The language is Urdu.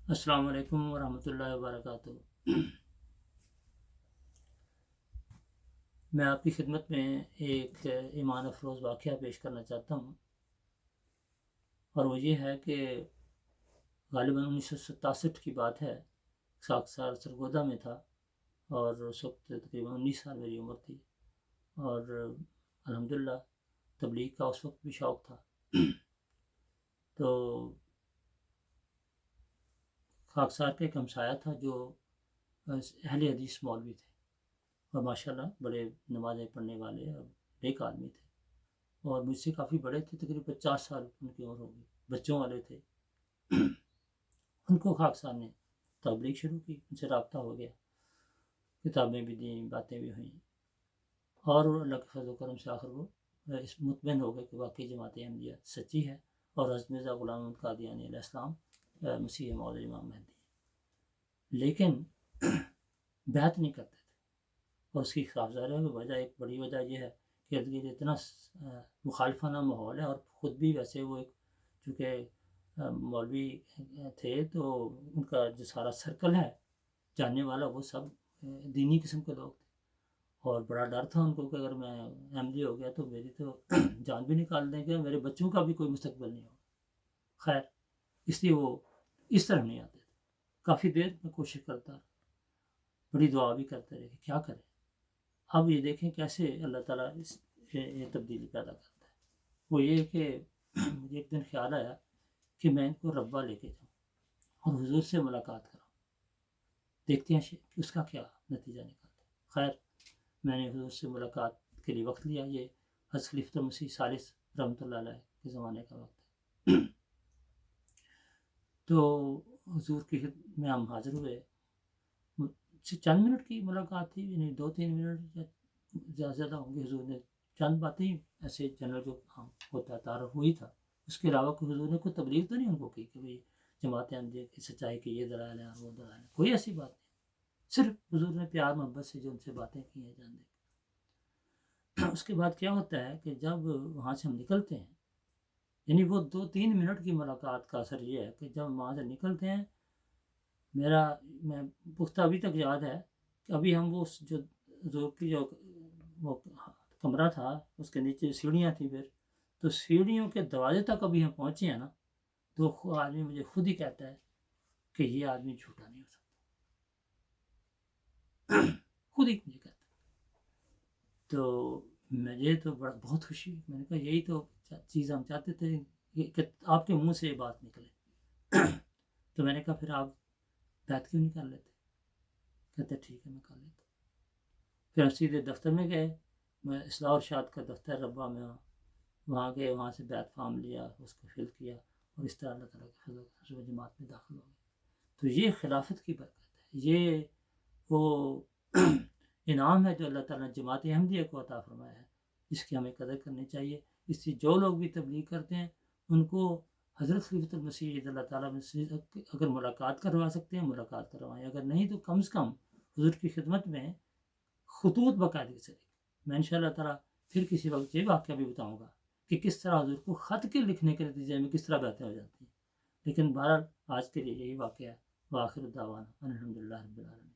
السلام علیکم ورحمۃ اللہ وبرکاتہ۔ میں آپ کی خدمت میں ایک ایمان افروز واقعہ پیش کرنا چاہتا ہوں، اور وہ یہ ہے کہ غالباً 1967 کی بات ہے۔ خاکسار سرگودا میں تھا اور اس وقت تقریباً 19 سال میری عمر تھی، اور الحمدللہ تبلیغ کا اس وقت بھی شوق تھا۔ تو خاکسار کا ایک ہمسایہ تھا جو اہل حدیث مولوی تھے، اور ماشاءاللہ بڑے نمازیں پڑھنے والے اور نیک آدمی تھے، اور مجھ سے کافی بڑے تھے، تقریباً 50 سال ان کی عمر ہوگی، بچوں والے تھے۔ ان کو خاکسار نے تبلیغ شروع کی، ان سے رابطہ ہو گیا، کتابیں بھی دیں، باتیں بھی ہوئیں، اور اللہ کے فضل و کرم سے آخر وہ اس مطمئن ہو گئے کہ واقعی جماعت احمدیہ سچی ہے، اور حضرت مرزا غلام احمد قادیانی علیہ السلام مسیح موعود امام مہدی ہیں، لیکن بیعت نہیں کرتے تھے۔ اور اس کی صاف ظاہر ہے کہ وجہ، ایک بڑی وجہ یہ ہے کہ ارد گرد اتنا مخالفانہ ماحول ہے، اور خود بھی ویسے وہ ایک چونکہ مولوی تھے، تو ان کا جو سارا سرکل ہے جاننے والا، وہ سب دینی قسم کے لوگ تھے، اور بڑا ڈر تھا ان کو کہ اگر میں احمدی ہو گیا تو میری تو جان بھی نکال دیں گے، میرے بچوں کا بھی کوئی مستقبل نہیں ہوگا۔ خیر، اس لیے وہ اس طرح نہیں آتے تھے۔ کافی دیر میں کوشش کرتا رہا، بڑی دعا بھی کرتے رہے کہ کیا کریں۔ اب یہ دیکھیں کیسے اللہ تعالیٰ یہ تبدیلی پیدا کرتا ہے۔ وہ یہ کہ مجھے ایک دن خیال آیا کہ میں ان کو ربوہ لے کے جاؤں اور حضور سے ملاقات کراؤں، دیکھتے ہیں کہ اس کا کیا نتیجہ نکلتا ہے۔ خیر، میں نے حضور سے ملاقات کے لیے وقت لیا۔ یہ حضرت خلیفۃ المسیح ثالث رحمۃ اللہ علیہ کے زمانے کا وقت ہے۔ تو حضور کی خدمت میں ہم حاضر ہوئے۔ چند منٹ کی ملاقات تھی، یعنی 2-3 منٹ یا زیادہ ہوں گے۔ حضور نے چند باتیں ایسے جنرل جو ہوتا ہے تعارف ہوئی تھا، اس کے علاوہ کوئی حضور نے کوئی تبلیغ تو نہیں ان کو کی کہ بھئی جماعت احمدیہ کی سچائی کے یہ دلائل ہیں اور وہ دلائل ہیں، کوئی ایسی بات نہیں۔ صرف حضور نے پیار محبت سے جو ان سے باتیں کی ہیں جان دے۔ اس کے بعد کیا ہوتا ہے کہ جب وہاں سے ہم نکلتے ہیں، یعنی وہ 2-3 منٹ کی ملاقات کا اثر یہ ہے کہ جب وہاں سے نکلتے ہیں، میں پختہ ابھی تک یاد ہے کہ ابھی ہم وہ جو حضور کی جو وہ کمرہ تھا، اس کے نیچے سیڑھیاں تھیں، پھر تو سیڑھیوں کے دروازے تک ابھی ہم پہنچے ہیں نا، تو آدمی مجھے خود ہی کہتا ہے کہ یہ آدمی جھوٹا نہیں ہو سکتا، خود ہی مجھے کہتا ہے۔ تو مجھے تو بہت خوشی ہوئی۔ میں نے کہا یہی تو چیز ہم چاہتے تھے کہ آپ کے منہ سے یہ بات نکلے۔ تو میں نے کہا پھر آپ بیعت کیوں نہیں کر لیتے؟ کہتے ٹھیک ہے میں کر لیتا ہوں۔ پھر ہم سیدھے دفتر میں گئے، میں اصلاح ارشاد کا دفتر ربوہ میں، وہاں گئے، وہاں سے بیعت فارم لیا، اس کو فل کیا، اور اس طرح اللہ تعالیٰ کے فضل سے جماعت میں داخل ہو گئے۔ تو یہ خلافت کی برکت ہے، یہ وہ انعام ہے جو اللہ تعالیٰ نے جماعت احمدیہ کو عطا فرمایا ہے، جس کی ہمیں قدر کرنی چاہیے۔ اس سے جو لوگ بھی تبلیغ کرتے ہیں، ان کو حضرت خلیفۃ المسیح اللہ تعالیٰ میں سے اگر ملاقات کروا سکتے ہیں ملاقات کروائیں، اگر نہیں تو کم سے کم حضور کی خدمت میں خطوط باقاعدگی سے لکھیں۔ میں انشاءاللہ تعالیٰ پھر کسی وقت یہ واقعہ بھی بتاؤں گا کہ کس طرح حضور کو خط کے لکھنے کے نتیجے میں کس طرح بیعتیں ہو جاتی ہیں۔ لیکن بہرحال آج کے لیے یہی واقعہ ہے۔ وآخر دعوانا الحمدللہ رب العالمین۔